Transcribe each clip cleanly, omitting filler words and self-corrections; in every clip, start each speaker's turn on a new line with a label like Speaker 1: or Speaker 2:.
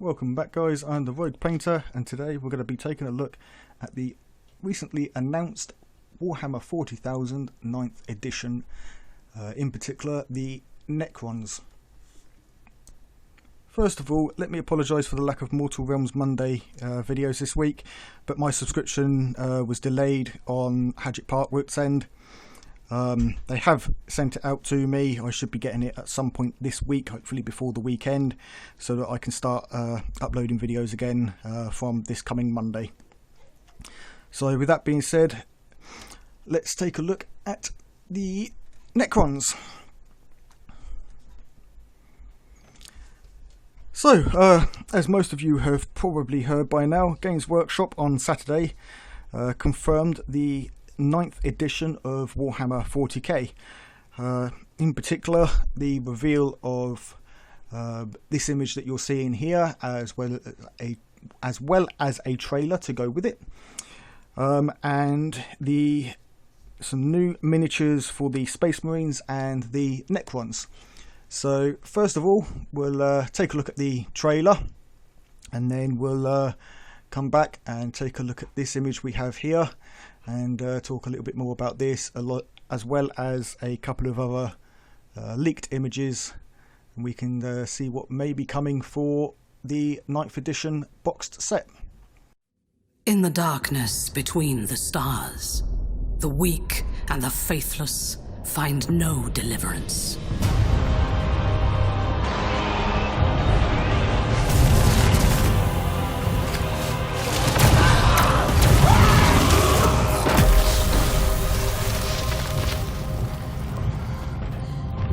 Speaker 1: Welcome back guys, I'm the Rogue Painter, and today we're going to be taking a look at the recently announced Warhammer 40,000 9th edition, in particular the Necrons. First of all, let me apologise for the lack of Mortal Realms Monday videos this week, but my subscription was delayed on Hadget Park Root's End. They have sent it out to me. I should be getting it at some point this week, hopefully before the weekend, so that I can start uploading videos again from this coming Monday. So with that being said, let's take a look at the Necrons. So, as most of you have probably heard by now, Games Workshop on Saturday confirmed the 9th edition of Warhammer 40k. In particular, the reveal of this image that you're seeing here, as well as a trailer to go with it, and some new miniatures for the Space Marines and the Necrons. So first of all, we'll take a look at the trailer, and then we'll come back and take a look at this image we have here, and talk a little bit more about this, as well as a couple of other leaked images, and we can see what may be coming for the 9th edition boxed set.
Speaker 2: In the darkness between the stars, the weak and the faithless find no deliverance.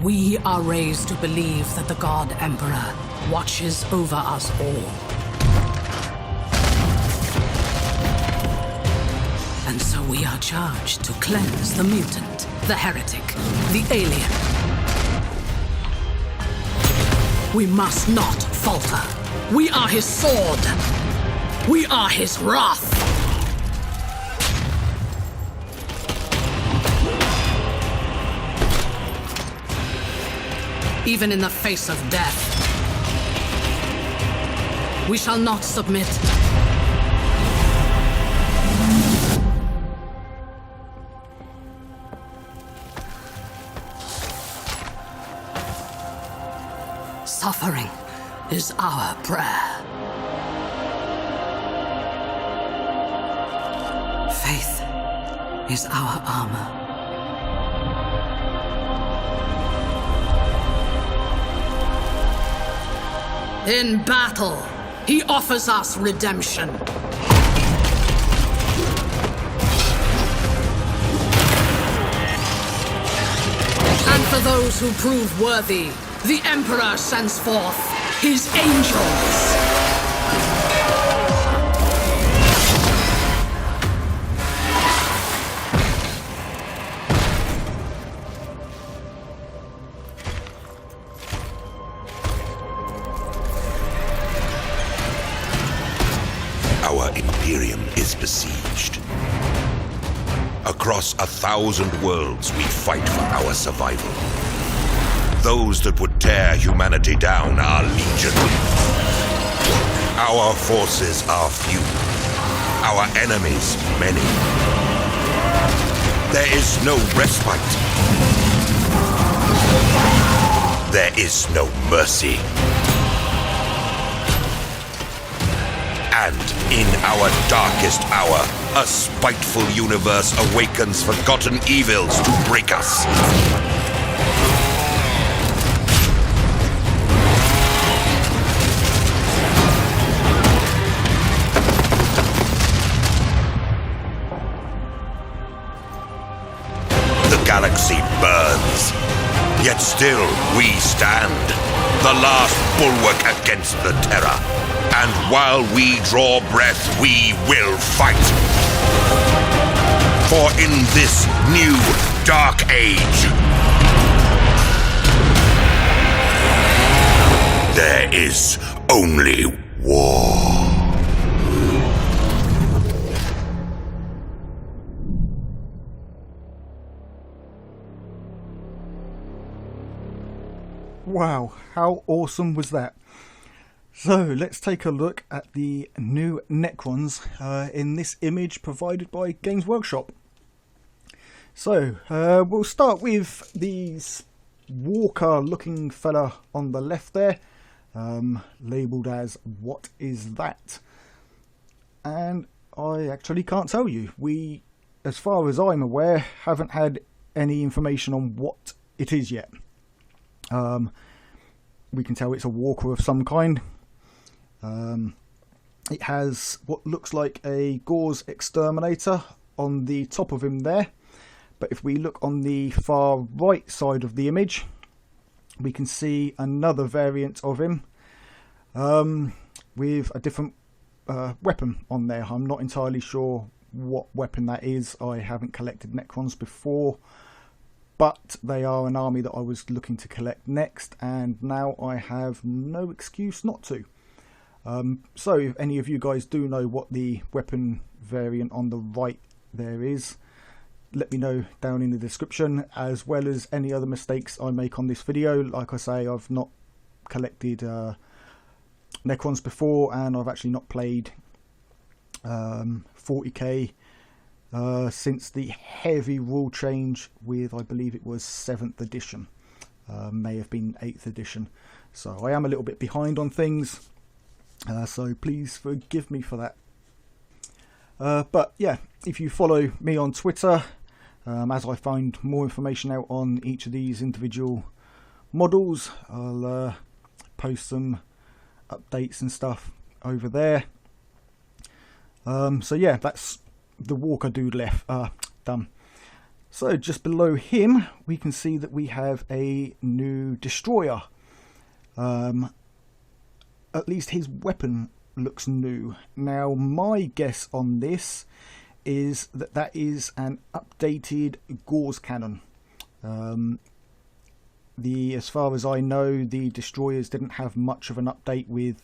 Speaker 2: We are raised to believe that the God Emperor watches over us all. And so we are charged to cleanse the mutant, the heretic, the alien. We must not falter. We are his sword. We are his wrath. Even in the face of death, we shall not submit. Suffering is our prayer. Faith is our armor. In battle, he offers us redemption. And for those who prove worthy, the Emperor sends forth his angels.
Speaker 3: Our Imperium is besieged. Across 1,000 worlds, we fight for our survival. Those that would tear humanity down are legion. Our forces are few. Our enemies, many. There is no respite. There is no mercy. And in our darkest hour, a spiteful universe awakens forgotten evils to break us. The galaxy burns, yet still we stand, the last bulwark against the terror. And while we draw breath, we will fight. For in this new dark age, there is only war.
Speaker 1: Wow, how awesome was that? So let's take a look at the new Necrons in this image provided by Games Workshop. So we'll start with these Walker looking fella on the left there, labelled as "What is that?" And I actually can't tell you. We, as far as I'm aware, haven't had any information on what it is yet. We can tell it's a walker of some kind. It has what looks like a Gauze exterminator on the top of him there, but if we look on the far right side of the image, we can see another variant of him with a different weapon on there. I'm not entirely sure what weapon that is. I haven't collected Necrons before, but they are an army that I was looking to collect next, and now I have no excuse not to. So if any of you guys do know what the weapon variant on the right there is, let me know down in the description, as well as any other mistakes I make on this video. Like I say, I've not collected Necrons before, and I've actually not played 40k since the heavy rule change with, I believe it was 7th edition, may have been 8th edition, so I am a little bit behind on things, so please forgive me for that. But yeah, if you follow me on Twitter, as I find more information out on each of these individual models, I'll post some updates and stuff over there. So yeah, that's the Walker dude left done. So just below him we can see that we have a new destroyer. At least his weapon looks new. Now my guess on this is that that is an updated Gauze cannon. As far as I know, the destroyers didn't have much of an update with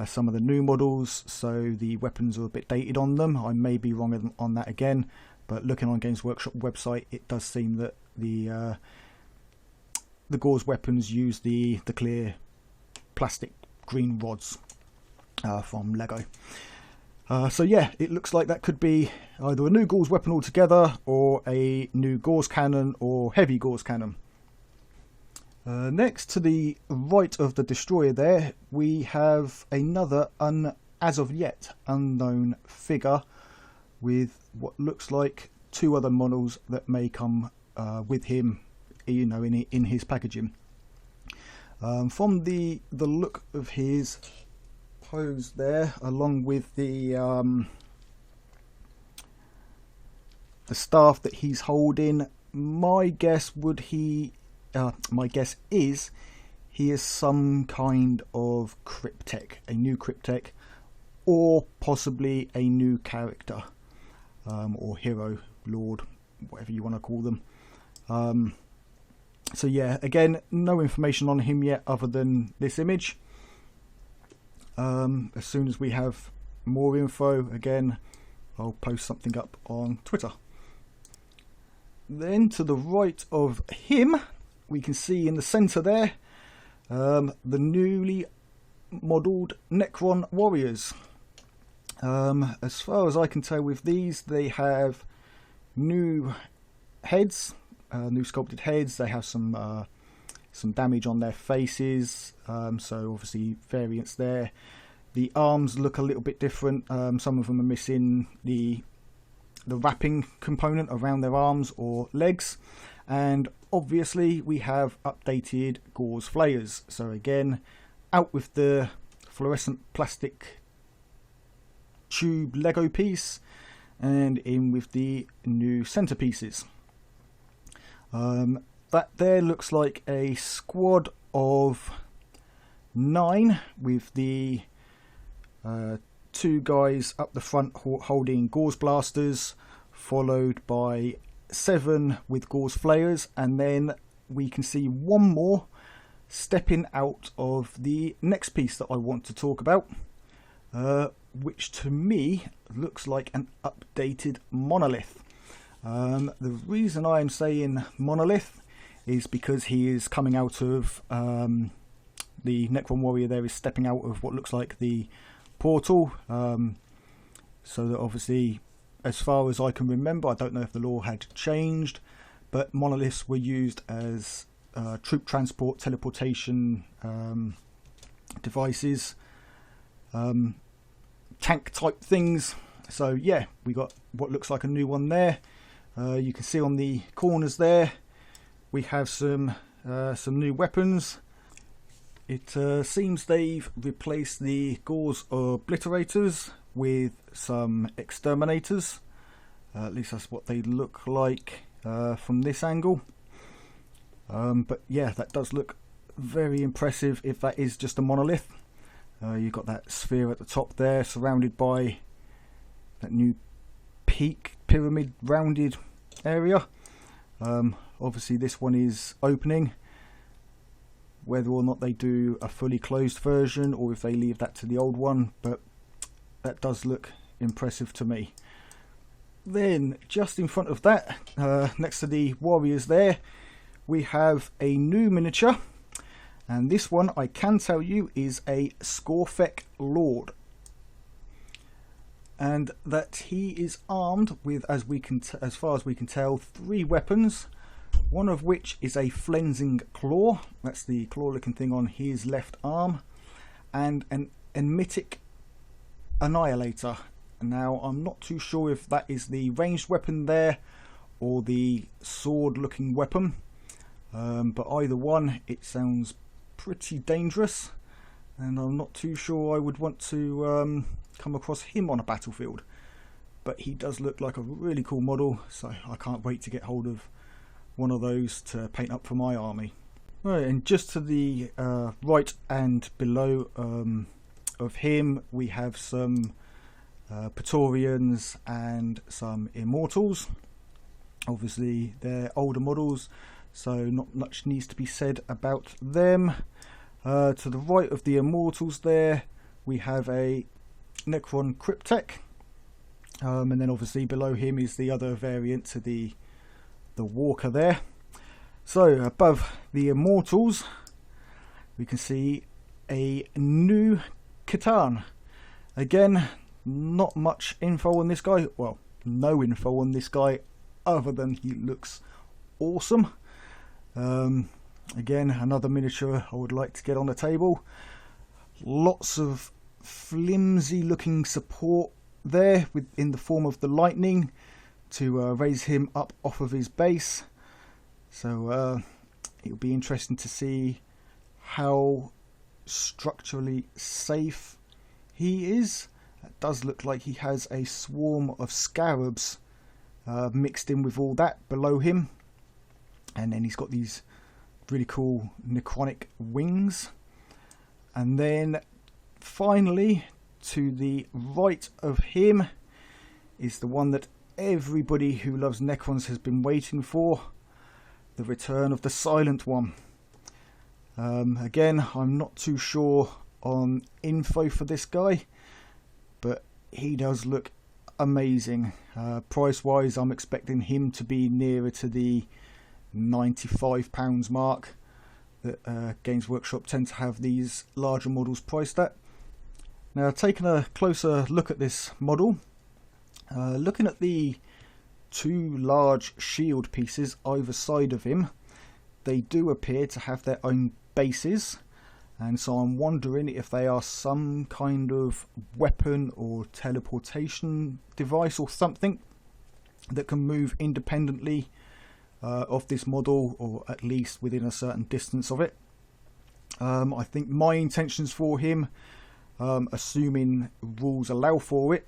Speaker 1: some of the new models, so the weapons are a bit dated on them. I may be wrong on that again, but looking on Games Workshop website, it does seem that the Gauze weapons use the clear plastic green rods from Lego. So yeah, it looks like that could be either a new Gauze weapon altogether, or a new Gauze cannon, or heavy Gauze cannon. Next to the right of the destroyer there, we have another as of yet unknown figure with what looks like two other models that may come with him, you know, in his packaging. From the look of his pose there, along with the staff that he's holding, my guess is he is some kind of cryptech, a new cryptech, or possibly a new character, or hero, lord, whatever you want to call them. So yeah, again, no information on him yet other than this image. As soon as we have more info, again, I'll post something up on Twitter. Then to the right of him, we can see in the centre there the newly modelled Necron warriors. As far as I can tell with these, they have new heads, new sculpted heads. They have some damage on their faces, so obviously variants there. The arms look a little bit different. Some of them are missing the wrapping component around their arms or legs, and obviously we have updated Gauze flayers. So again, out with the fluorescent plastic tube Lego piece, and in with the new centerpieces. That there looks like a squad of 9 with the 2 guys up the front holding Gauze blasters, followed by 7 with Gauze flayers, and then we can see one more stepping out of the next piece that I want to talk about, which to me looks like an updated monolith. The reason I'm saying monolith is because he is coming out of the Necron warrior there is stepping out of what looks like the portal, so that obviously, as far as I can remember, I don't know if the law had changed, but monoliths were used as troop transport, teleportation devices, tank type things. So yeah, we got what looks like a new one there. You can see on the corners there we have some new weapons. It seems they've replaced the Gauze Obliterators with some Exterminators. At least that's what they look like from this angle. But yeah, that does look very impressive if that is just a monolith. You've got that sphere at the top there, surrounded by that new peak pyramid rounded area. Obviously this one is opening. Whether or not they do a fully closed version or if they leave that to the old one, but that does look impressive to me. Then just in front of that, next to the warriors there, we have a new miniature, and this one I can tell you is a Scorfek Lord, and that he is armed with, as far as we can tell, 3 weapons. One of which is a flensing claw, that's the claw-looking thing on his left arm, and an Emitic Annihilator. Now, I'm not too sure if that is the ranged weapon there or the sword-looking weapon, but either one, it sounds pretty dangerous, and I'm not too sure I would want to come across him on a battlefield. But he does look like a really cool model, so I can't wait to get hold of one of those to paint up for my army. Right, and just to the right and below of him, we have some Praetorians and some Immortals. Obviously they're older models, so not much needs to be said about them. To the right of the Immortals there, we have a Necron Cryptek, and then obviously below him is the other variant to the Walker there. So above the Immortals we can see a new Khitan. Again, not much info on this guy, well, no info on this guy other than he looks awesome. Again, another miniature I would like to get on the table. Lots of flimsy looking support there in the form of the lightning to raise him up off of his base. So it'll be interesting to see how structurally safe he is. It does look like he has a swarm of scarabs mixed in with all that below him, and then he's got these really cool necronic wings. And then finally to the right of him is the one that everybody who loves Necrons has been waiting for, the return of the Silent One. Again, I'm not too sure on info for this guy, but he does look amazing. Price wise, I'm expecting him to be nearer to the £95 mark that Games Workshop tend to have these larger models priced at. Now, taking a closer look at this model, looking at the 2 large shield pieces either side of him, they do appear to have their own bases, and so I'm wondering if they are some kind of weapon or teleportation device or something that can move independently of this model, or at least within a certain distance of it. I think my intentions for him, assuming rules allow for it,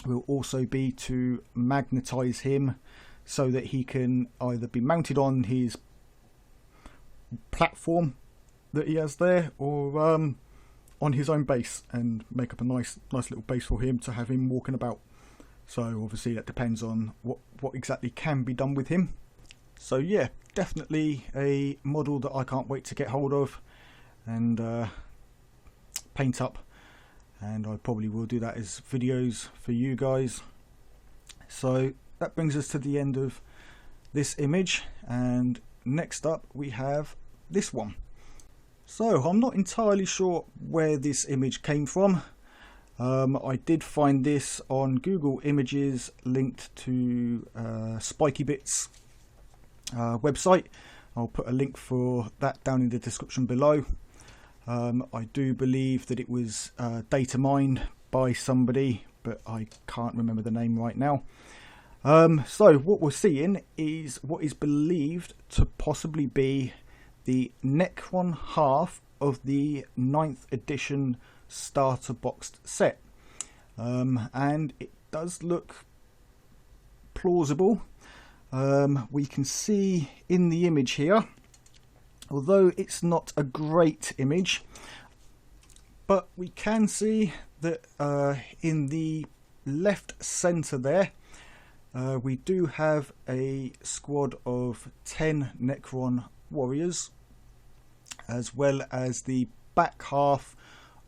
Speaker 1: will also be to magnetize him so that he can either be mounted on his platform that he has there, or on his own base, and make up a nice little base for him to have him walking about. So obviously that depends on what exactly can be done with him. So yeah, definitely a model that I can't wait to get hold of and paint up, and I probably will do that as videos for you guys. So that brings us to the end of this image, and next up we have this one. So I'm not entirely sure where this image came from. I did find this on Google Images linked to Spiky Bits website. I'll put a link for that down in the description below. I do believe that it was data mined by somebody, but I can't remember the name right now. So what we're seeing is what is believed to possibly be the Necron half of the 9th edition starter boxed set. And it does look plausible. We can see in the image here, although it's not a great image, but we can see that in the left center there, we do have a squad of 10 Necron warriors, as well as the back half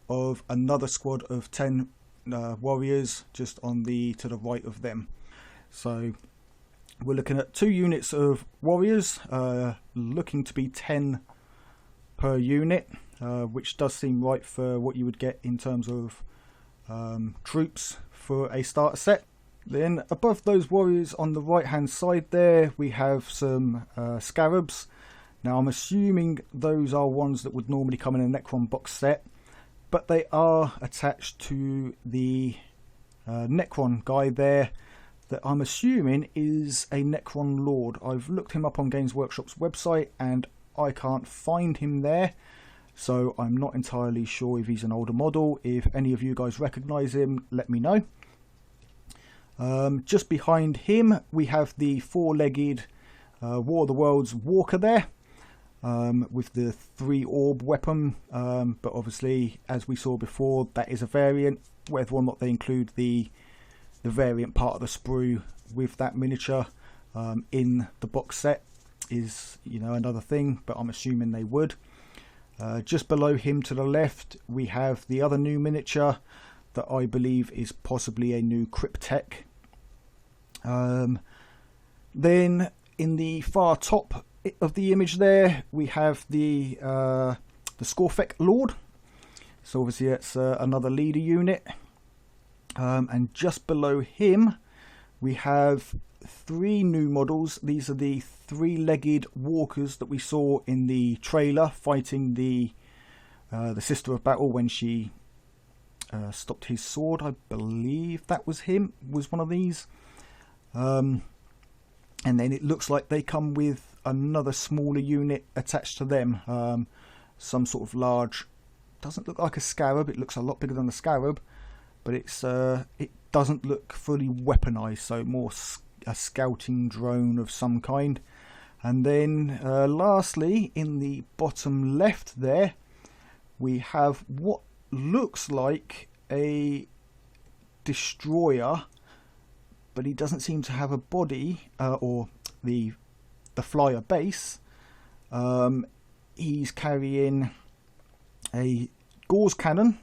Speaker 1: of another squad of 10 warriors just on the to the right of them. So we're looking at 2 units of warriors, looking to be 10 per unit, which does seem right for what you would get in terms of troops for a starter set. Then above those warriors on the right hand side there, we have some scarabs. Now I'm assuming those are ones that would normally come in a Necron box set, but they are attached to the Necron guy there that I'm assuming is a Necron Lord. I've looked him up on Games Workshop's website and I can't find him there, so I'm not entirely sure if he's an older model. If any of you guys recognise him, let me know. Just behind him we have the 4-legged War of the Worlds Walker there, with the 3-orb weapon, but obviously as we saw before, that is a variant. Whether or not they include the variant part of the sprue with that miniature in the box set is, you know, another thing, but I'm assuming they would. Just below him to the left we have the other new miniature that I believe is possibly a new Cryptek. Then in the far top of the image there we have the Scorfek Lord, so obviously that's another leader unit. And just below him we have 3 new models. These are the 3-legged walkers that we saw in the trailer fighting the Sister of Battle when she stopped his sword. I believe that was one of these. And then it looks like they come with another smaller unit attached to them, some sort of large, doesn't look like a scarab, it looks a lot bigger than a scarab, but it doesn't look fully weaponized, so more a scouting drone of some kind. And then lastly, in the bottom left there we have what looks like a destroyer, but he doesn't seem to have a body, or the flyer base. He's carrying a gauze cannon,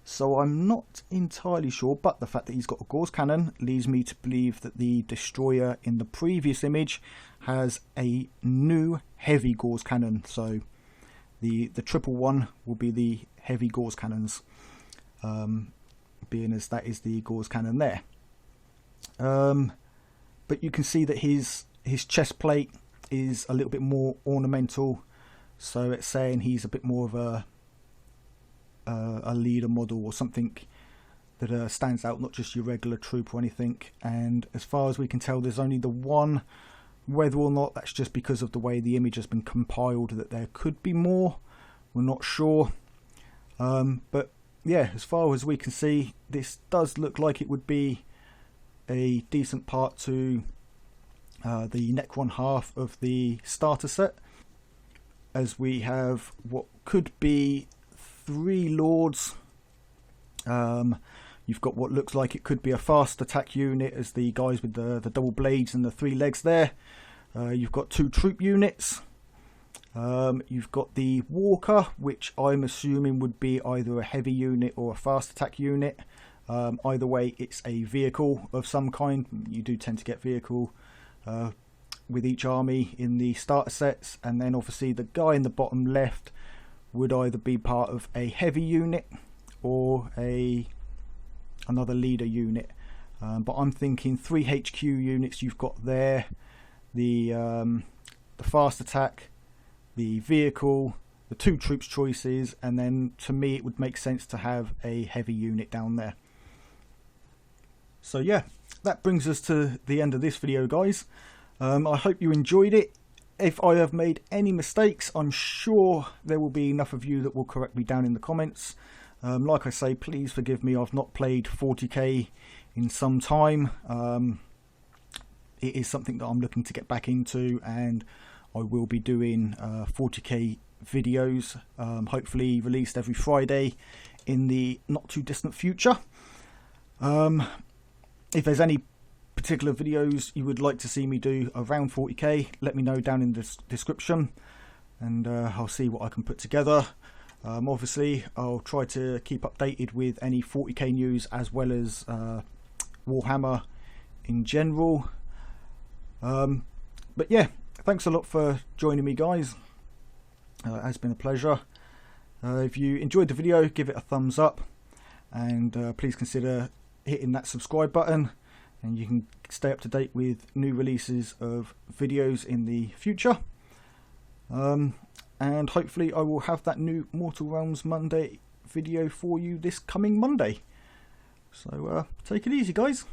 Speaker 1: so I'm not entirely sure, but the fact that he's got a gauze cannon leads me to believe that the destroyer in the previous image has a new heavy gauze cannon. So the triple one will be the heavy gauze cannons, being as that is the gauze cannon there. But you can see that his chest plate is a little bit more ornamental, so it's saying he's a bit more of a leader model or something that stands out, not just your regular troop or anything. And as far as we can tell, there's only the one. Whether or not that's just because of the way the image has been compiled that there could be more, we're not sure. But yeah, as far as we can see, this does look like it would be a decent part to the Necron half of the starter set, as we have what could be 3 lords. You've got what looks like it could be a fast attack unit as the guys with the double blades and the 3 legs there. You've got 2 troop units. You've got the walker, which I'm assuming would be either a heavy unit or a fast attack unit. Either way, it's a vehicle of some kind. You do tend to get vehicle with each army in the starter sets, and then obviously the guy in the bottom left would either be part of a heavy unit or another leader unit. But I'm thinking 3 HQ units you've got there, the fast attack, the vehicle, the 2 troops choices, and then to me it would make sense to have a heavy unit down there. So yeah, that brings us to the end of this video, guys. I hope you enjoyed it. If I have made any mistakes, I'm sure there will be enough of you that will correct me down in the comments. Like I say, please forgive me, I've not played 40k in some time. It is something that I'm looking to get back into, and I will be doing 40k videos, hopefully released every Friday in the not too distant future. If there's any particular videos you would like to see me do around 40k, let me know down in the description, and I'll see what I can put together. Obviously I'll try to keep updated with any 40k news as well as Warhammer in general. But yeah, thanks a lot for joining me, guys. It has been a pleasure. If you enjoyed the video, give it a thumbs up, and please consider hitting that subscribe button, and you can stay up to date with new releases of videos in the future. And hopefully I will have that new Mortal Realms Monday video for you this coming Monday. So take it easy, guys.